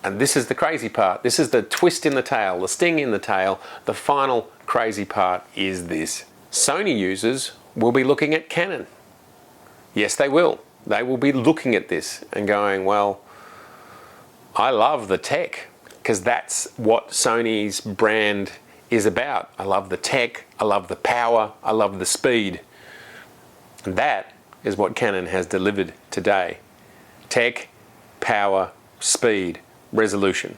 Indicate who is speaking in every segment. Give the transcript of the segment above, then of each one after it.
Speaker 1: And this is the crazy part. This is the twist in the tail, the sting in the tail. The final crazy part is this. Sony users will be looking at Canon. Yes, they will. They will be looking at this and going, well, I love the tech, because that's what Sony's brand is about. I love the tech, I love the power, I love the speed. And that is what Canon has delivered today. Tech, power, speed, resolution.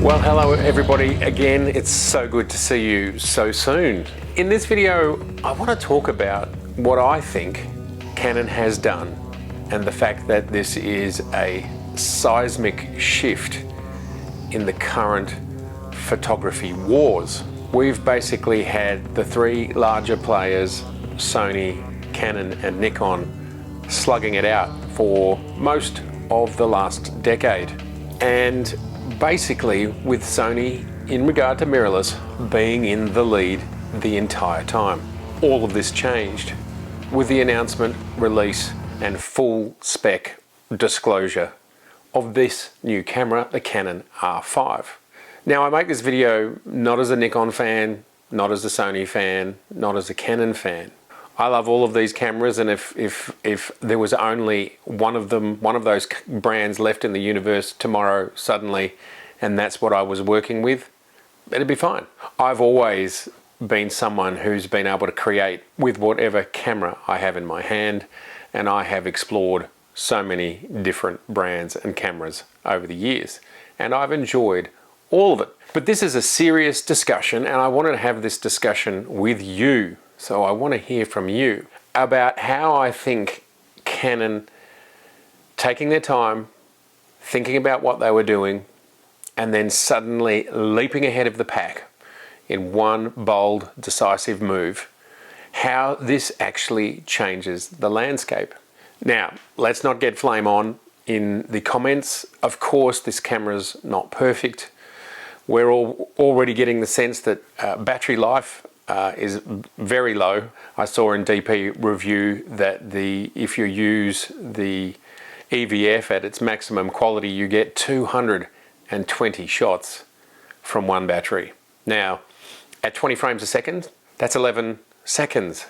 Speaker 1: Well, hello everybody again. It's so good to see you so soon. In this video, I want to talk about what I think Canon has done and the fact that this is a seismic shift in the current photography wars. We've basically had the three larger players, Sony, Canon and Nikon, slugging it out for most of the last decade. And basically with Sony, in regard to mirrorless, being in the lead the entire time. All of this changed with the announcement, release and full spec disclosure of this new camera, the Canon R5. Now, I make this video not as a Nikon fan, not as a Sony fan, not as a Canon fan. I love all of these cameras, and if there was only one of them, one of those brands left in the universe tomorrow suddenly, and that's what I was working with, it'd be fine. I've always been someone who's been able to create with whatever camera I have in my hand, and I have explored so many different brands and cameras over the years, and I've enjoyed all of it. But this is a serious discussion, and I wanted to have this discussion with you. So I want to hear from you about how I think Canon, taking their time, thinking about what they were doing, and then suddenly leaping ahead of the pack in one bold, decisive move, how this actually changes the landscape. Now, let's not get flame on in the comments. Of course, this camera's not perfect. We're all already getting the sense that battery life is very low. I saw in DP review that if you use the EVF at its maximum quality, you get 220 shots from one battery. Now, at 20 frames a second, that's 11 seconds.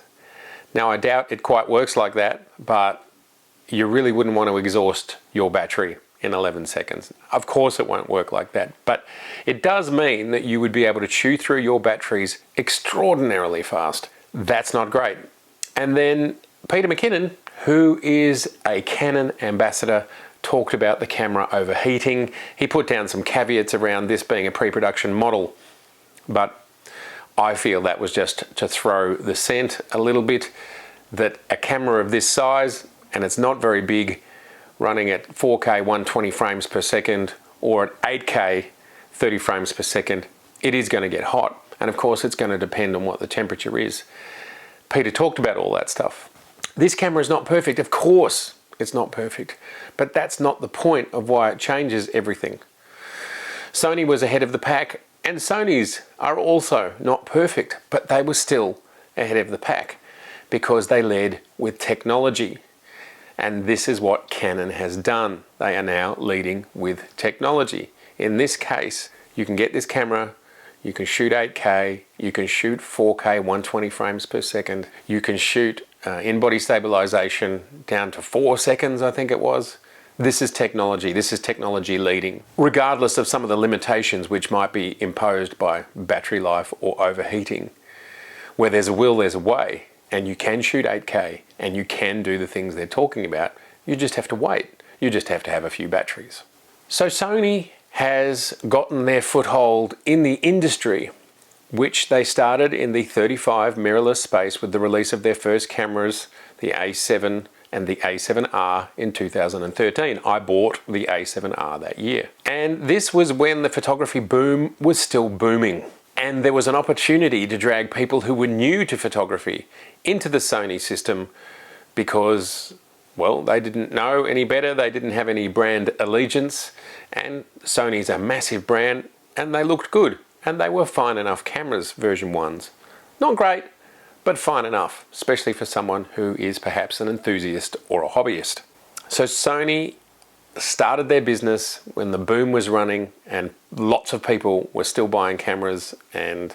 Speaker 1: Now, I doubt it quite works like that, but you really wouldn't want to exhaust your battery in 11 seconds. Of course it won't work like that, but it does mean that you would be able to chew through your batteries extraordinarily fast. That's not great. And then Peter McKinnon, who is a Canon ambassador, talked about the camera overheating. He put down some caveats around this being a pre-production model, but I feel that was just to throw the scent a little bit, that a camera of this size, and it's not very big, running at 4K 120 frames per second or at 8K 30 frames per second, it is going to get hot. And of course it's going to depend on what the temperature is. Peter talked about all that stuff. This camera is not perfect. Of course it's not perfect, but that's not the point of why it changes everything. Sony was ahead of the pack, and Sonys are also not perfect, but they were still ahead of the pack because they led with technology. And this is what Canon has done. They are now leading with technology. In this case, you can get this camera, you can shoot 8K, you can shoot 4K 120 frames per second, you can shoot in-body stabilization down to 4 seconds, I think it was. This is technology. This is technology leading, regardless of some of the limitations which might be imposed by battery life or overheating. Where there's a will, there's a way. And you can shoot 8K and you can do the things they're talking about. You just have to wait. You just have to have a few batteries. So Sony has gotten their foothold in the industry, which they started in the 35 mirrorless space with the release of their first cameras, the A7 and the A7R in 2013. I bought the A7R that year. And this was when the photography boom was still booming. And there was an opportunity to drag people who were new to photography into the Sony system because, well, they didn't know any better, they didn't have any brand allegiance, and Sony's a massive brand. and they looked good, and they were fine enough cameras, version 1s. Not great, but fine enough, especially for someone who is perhaps an enthusiast or a hobbyist. So Sony started their business when the boom was running and lots of people were still buying cameras, and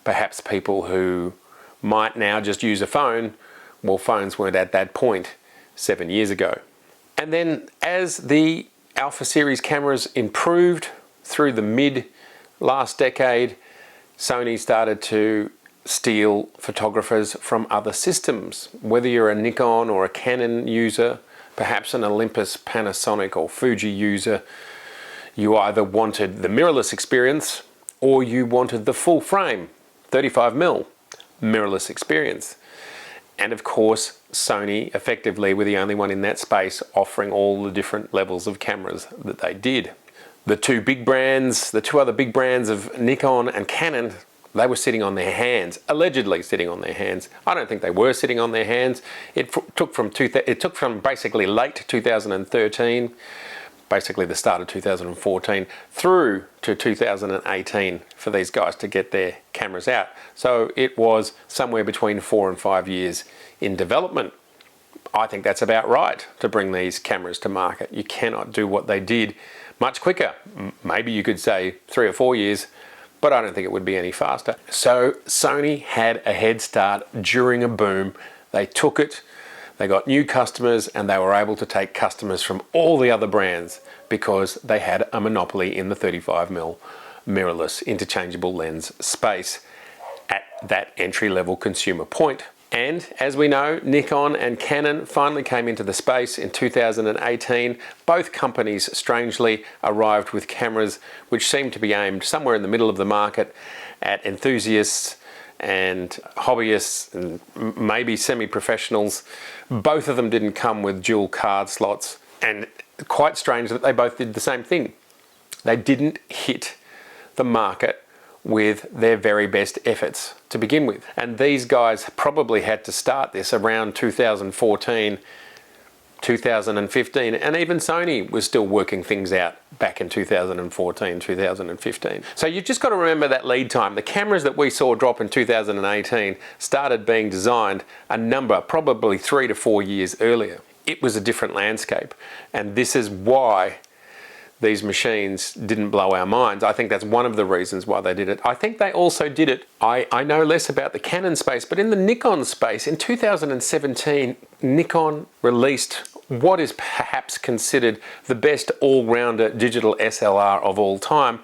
Speaker 1: perhaps people who might now just use a phone, well, phones weren't at that point 7 years ago. And then as the Alpha series cameras improved through the mid last decade, Sony started to steal photographers from other systems. Whether you're a Nikon or a Canon user, perhaps an Olympus, Panasonic or Fuji user, you either wanted the mirrorless experience or you wanted the full frame 35mm mirrorless experience. And of course, Sony effectively were the only one in that space offering all the different levels of cameras that they did. The two other big brands of Nikon and Canon, they were sitting on their hands, allegedly sitting on their hands. I don't think they were sitting on their hands. It took from basically late 2013, basically the start of 2014, through to 2018 for these guys to get their cameras out. So it was somewhere between 4 and 5 years in development. I think that's about right to bring these cameras to market. You cannot do what they did much quicker. Maybe you could say 3 or 4 years, but I don't think it would be any faster. So Sony had a head start during a boom. They took it, they got new customers, and they were able to take customers from all the other brands because they had a monopoly in the 35mm mirrorless interchangeable lens space at that entry-level consumer point. And as we know, Nikon and Canon finally came into the space in 2018. Both companies, strangely, arrived with cameras which seemed to be aimed somewhere in the middle of the market at enthusiasts and hobbyists and maybe semi-professionals. Both of them didn't come with dual card slots, and quite strange that they both did the same thing. They didn't hit the market with their very best efforts to begin with. And these guys probably had to start this around 2014, 2015, and even Sony was still working things out back in 2014, 2015. So you've just got to remember that lead time. The cameras that we saw drop in 2018 started being designed a number, probably 3 to 4 years earlier. It was a different landscape, and this is why these machines didn't blow our minds. I think that's one of the reasons why they did it. I think they also did it, I know less about the Canon space, but in the Nikon space, in 2017, Nikon released what is perhaps considered the best all-rounder digital SLR of all time,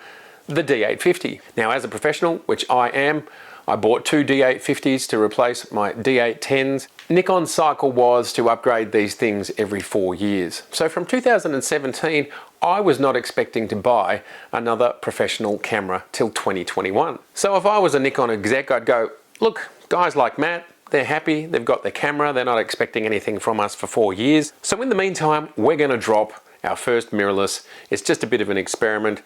Speaker 1: the D850. Now, as a professional, which I am, I bought 2 D850s to replace my D810s. Nikon's cycle was to upgrade these things every 4 years. So from 2017, I was not expecting to buy another professional camera till 2021. So if I was a Nikon exec, I'd go, look, guys like Matt, they're happy, they've got their camera, they're not expecting anything from us for 4 years. So in the meantime, we're gonna drop our first mirrorless. It's just a bit of an experiment.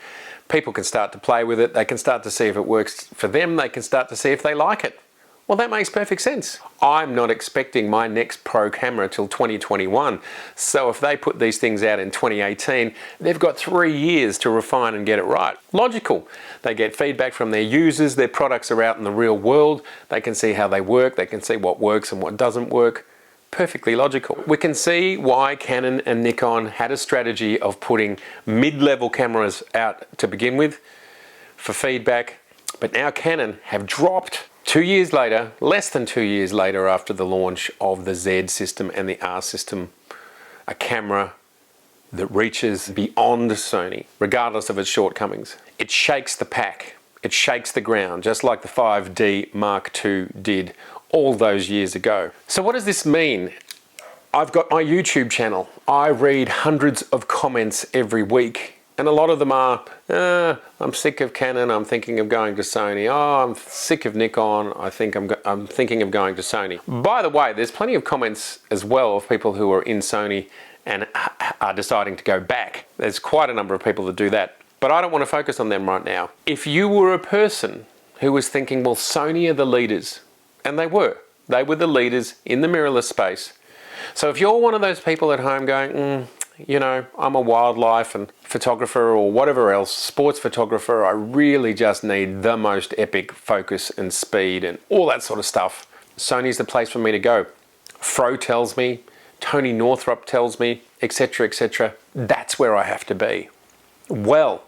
Speaker 1: People can start to play with it, they can start to see if it works for them, they can start to see if they like it. Well, that makes perfect sense. I'm not expecting my next pro camera till 2021. So if they put these things out in 2018, they've got 3 years to refine and get it right. Logical. They get feedback from their users, their products are out in the real world, they can see how they work, they can see what works and what doesn't work. Perfectly logical. We can see why Canon and Nikon had a strategy of putting mid-level cameras out to begin with for feedback, but now Canon have dropped 2 years later, less than 2 years later after the launch of the Z system and the R system, a camera that reaches beyond Sony, regardless of its shortcomings. It shakes the pack, it shakes the ground, just like the 5D Mark II did all those years ago. So what does this mean? I've got my YouTube channel. I read hundreds of comments every week, and a lot of them are, I'm sick of Canon, I'm thinking of going to Sony. Oh, I'm sick of Nikon, I'm thinking of going to Sony. By the way, there's plenty of comments as well of people who are in Sony and are deciding to go back. There's quite a number of people that do that, but I don't want to focus on them right now. If you were a person who was thinking, well, Sony are the leaders, and they were the leaders in the mirrorless space. So if you're one of those people at home going, you know, I'm a wildlife and photographer or whatever else, sports photographer, I really just need the most epic focus and speed and all that sort of stuff, Sony's the place for me to go. Fro tells me, Tony Northrup tells me, etc., etc. That's where I have to be. Well,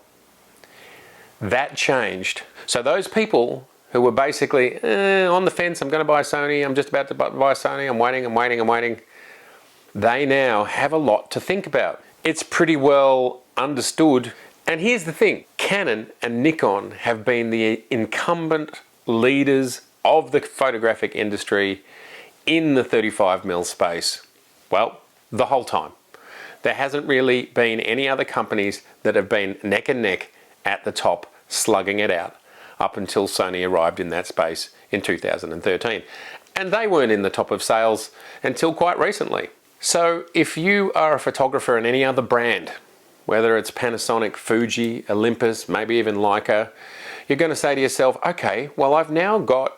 Speaker 1: that changed. So those people who were basically on the fence, I'm going to buy Sony, I'm just about to buy Sony, I'm waiting, they now have a lot to think about. It's pretty well understood. And here's the thing, Canon and Nikon have been the incumbent leaders of the photographic industry in the 35mm space, well, the whole time. There hasn't really been any other companies that have been neck and neck at the top slugging it out up until Sony arrived in that space in 2013. And they weren't in the top of sales until quite recently. So if you are a photographer in any other brand, whether it's Panasonic, Fuji, Olympus, maybe even Leica, you're going to say to yourself, okay, well, I've now got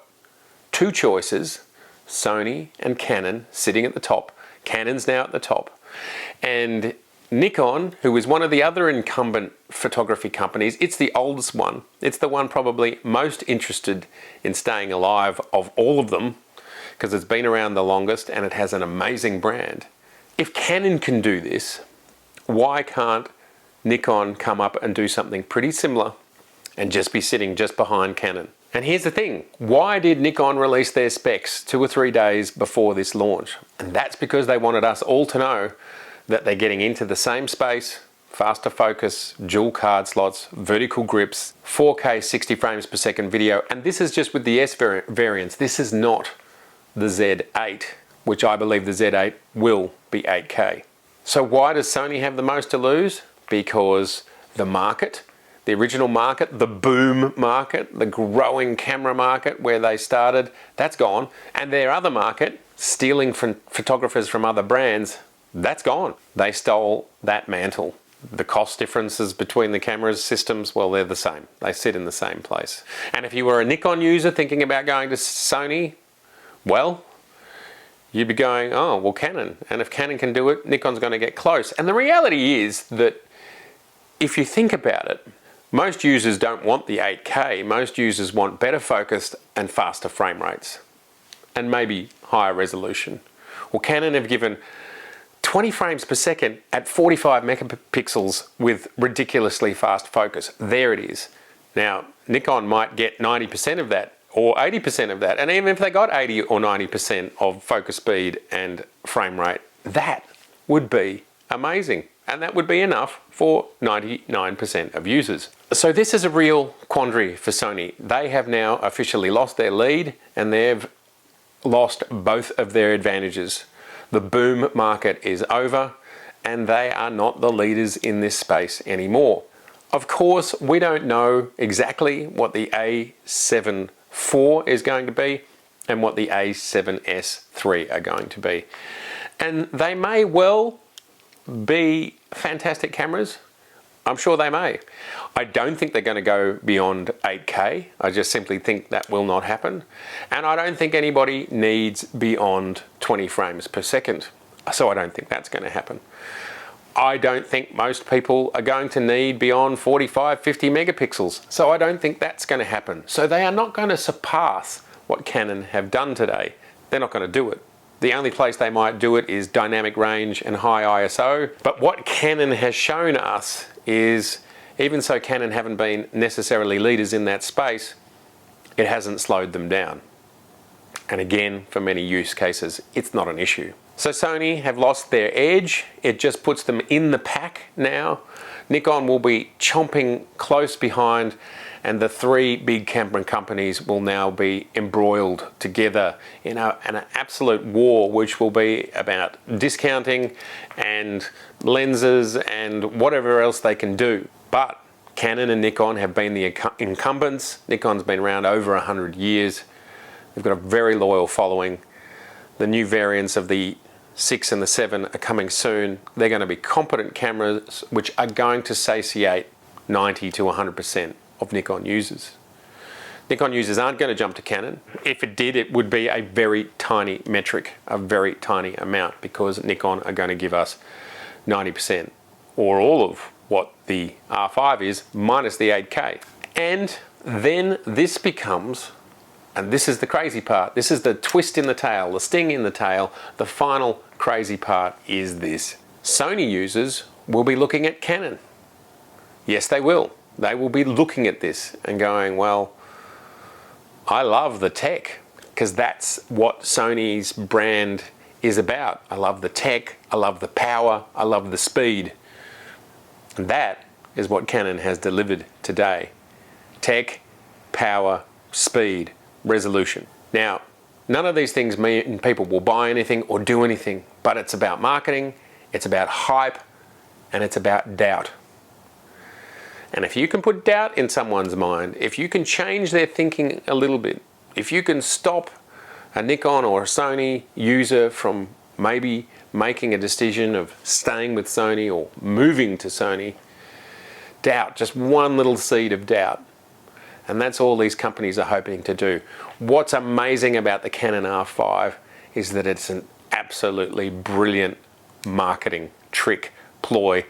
Speaker 1: two choices, Sony and Canon sitting at the top. Canon's now at the top. And Nikon, who is one of the other incumbent photography companies, it's the oldest one. It's the one probably most interested in staying alive of all of them because it's been around the longest and it has an amazing brand. If Canon can do this, why can't Nikon come up and do something pretty similar and just be sitting just behind Canon? And here's the thing, why did Nikon release their specs 2 or 3 days before this launch? And that's because they wanted us all to know that they're getting into the same space, faster focus, dual card slots, vertical grips, 4K 60 frames per second video, and this is just with the S variants. This is not the Z8, which I believe the Z8 will be 8K. So why does Sony have the most to lose? Because the market, the original market, the boom market, the growing camera market where they started, that's gone. And their other market, stealing from photographers from other brands, that's gone. They stole that mantle. The cost differences between the cameras systems, well, they're the same. They sit in the same place. And if you were a Nikon user thinking about going to Sony, well, you'd be going, oh, well, Canon. And if Canon can do it, Nikon's going to get close. And the reality is that if you think about it, most users don't want the 8K. Most users want better focused and faster frame rates and maybe higher resolution. Well, Canon have given 20 frames per second at 45 megapixels with ridiculously fast focus. There it is. Now, Nikon might get 90% of that or 80% of that. And even if they got 80 or 90% of focus speed and frame rate, that would be amazing. And that would be enough for 99% of users. So this is a real quandary for Sony. They have now officially lost their lead and they've lost both of their advantages. The boom market is over and they are not the leaders in this space anymore. Of course, we don't know exactly what the A7 IV is going to be and what the A7S III are going to be. And they may well be fantastic cameras. I'm sure they may. I don't think they're going to go beyond 8K. I just simply think that will not happen. And I don't think anybody needs beyond 20 frames per second. So I don't think that's going to happen. I don't think most people are going to need beyond 45, 50 megapixels. So I don't think that's going to happen. So they are not going to surpass what Canon have done today. They're not going to do it. The only place they might do it is dynamic range and high ISO. But what Canon has shown us is, even so Canon haven't been necessarily leaders in that space, it hasn't slowed them down. And again, for many use cases, it's not an issue. So Sony have lost their edge. It just puts them in the pack now. Nikon will be chomping close behind, and the three big camera companies will now be embroiled together in an absolute war, which will be about discounting and lenses and whatever else they can do. But Canon and Nikon have been the incumbents. Nikon's been around over 100 years. They've got a very loyal following. The new variants of the 6 and the 7 are coming soon. They're going to be competent cameras which are going to satiate 90 to 100% of Nikon users. Nikon users aren't going to jump to Canon. If it did, it would be a very tiny metric, a very tiny amount, because Nikon are going to give us 90%, or all of what the R5 is, minus the 8K. And then this becomes, and this is the crazy part, this is the twist in the tail, the sting in the tail, the final crazy part is this. Sony users will be looking at Canon. Yes, they will. They will be looking at this and going, well, I love the tech, because that's what Sony's brand is about. I love the tech, I love the power, I love the speed. And that is what Canon has delivered today. Tech, power, speed, resolution. Now, none of these things mean people will buy anything or do anything, but it's about marketing, it's about hype, and it's about doubt. And if you can put doubt in someone's mind, if you can change their thinking a little bit, if you can stop a Nikon or a Sony user from maybe making a decision of staying with Sony or moving to Sony, doubt, just one little seed of doubt. And that's all these companies are hoping to do. What's amazing about the Canon R5 is that it's an absolutely brilliant marketing trick, ploy,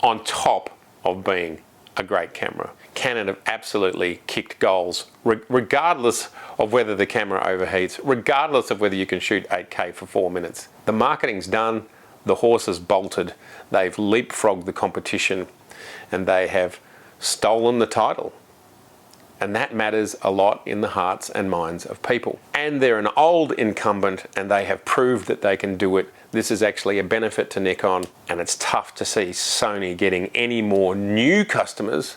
Speaker 1: on top of being a great camera. Canon have absolutely kicked goals, regardless of whether the camera overheats, regardless of whether you can shoot 8K for 4 minutes. The marketing's done, the horse has bolted, they've leapfrogged the competition, and they have stolen the title. And that matters a lot in the hearts and minds of people. And they're an old incumbent, and they have proved that they can do it. This is actually a benefit to Nikon, and it's tough to see Sony getting any more new customers.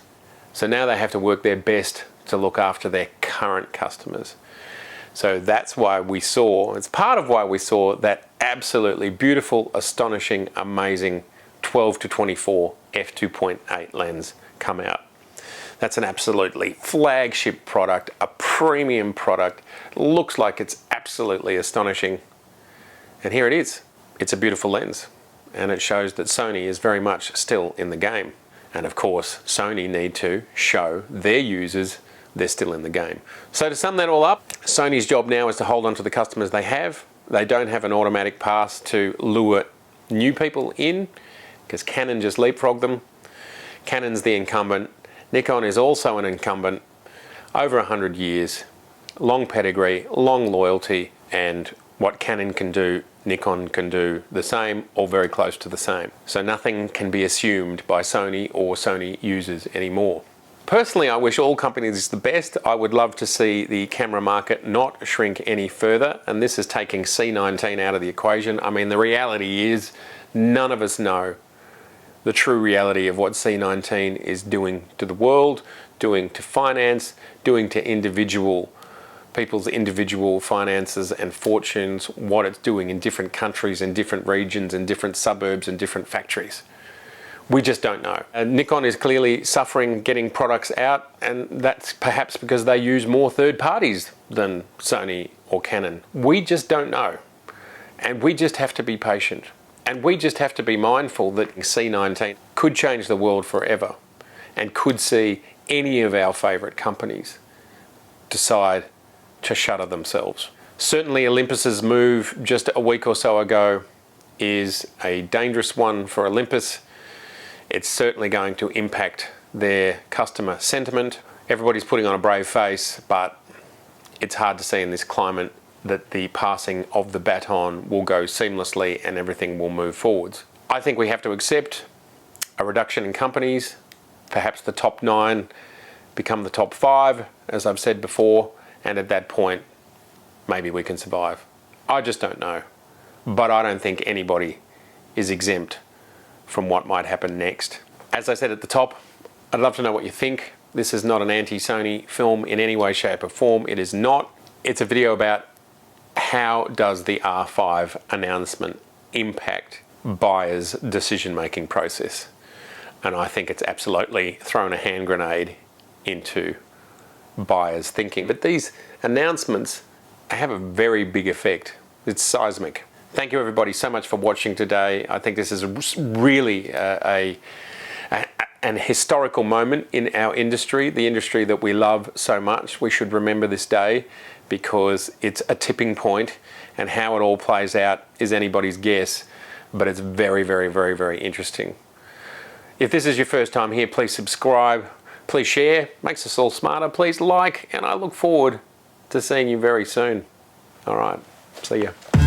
Speaker 1: So now they have to work their best to look after their current customers. So that's why we saw, it's part of why we saw that absolutely beautiful, astonishing, amazing 12 to 24 f2.8 lens come out. That's an absolutely flagship product, a premium product. Looks like it's absolutely astonishing. And here it is. It's a beautiful lens. And it shows that Sony is very much still in the game. And of course, Sony need to show their users they're still in the game. So to sum that all up, Sony's job now is to hold on to the customers they have. They don't have an automatic pass to lure new people in, because Canon just leapfrogged them. Canon's the incumbent. Nikon is also an incumbent, over 100 years, long pedigree, long loyalty, and what Canon can do, Nikon can do the same or very close to the same. So nothing can be assumed by Sony or Sony users anymore. Personally, I wish all companies the best. I would love to see the camera market not shrink any further, and this is taking C19 out of the equation. I mean, the reality is none of us know the true reality of what C19 is doing to the world, doing to finance, doing to people's individual finances and fortunes, what it's doing in different countries, in different regions, in different suburbs and different factories. We just don't know. Nikon is clearly suffering getting products out, and that's perhaps because they use more third parties than Sony or Canon. We just don't know. And we just have to be patient. And we just have to be mindful that C19 could change the world forever, and could see any of our favourite companies decide to shutter themselves. Certainly Olympus's move just a week or so ago is a dangerous one for Olympus. It's certainly going to impact their customer sentiment. Everybody's putting on a brave face, but it's hard to see in this climate that the passing of the baton will go seamlessly and everything will move forwards. I think we have to accept a reduction in companies, perhaps the top 9 become the top 5, as I've said before, and at that point, maybe we can survive. I just don't know. But I don't think anybody is exempt from what might happen next. As I said at the top, I'd love to know what you think. This is not an anti-Sony film in any way, shape or form. It is not. It's a video about how does the R5 announcement impact buyers' decision-making process. And I think it's absolutely thrown a hand grenade into buyers' thinking. But these announcements have a very big effect. It's seismic. Thank you everybody so much for watching today. I think this is really an historical moment in our industry, the industry that we love so much. We should remember this day because it's a tipping point, and how it all plays out is anybody's guess. but it's very, very, very, very interesting. If this is your first time here, please subscribe, please share, makes us all smarter, please like, and I look forward to seeing you very soon. All right, see ya.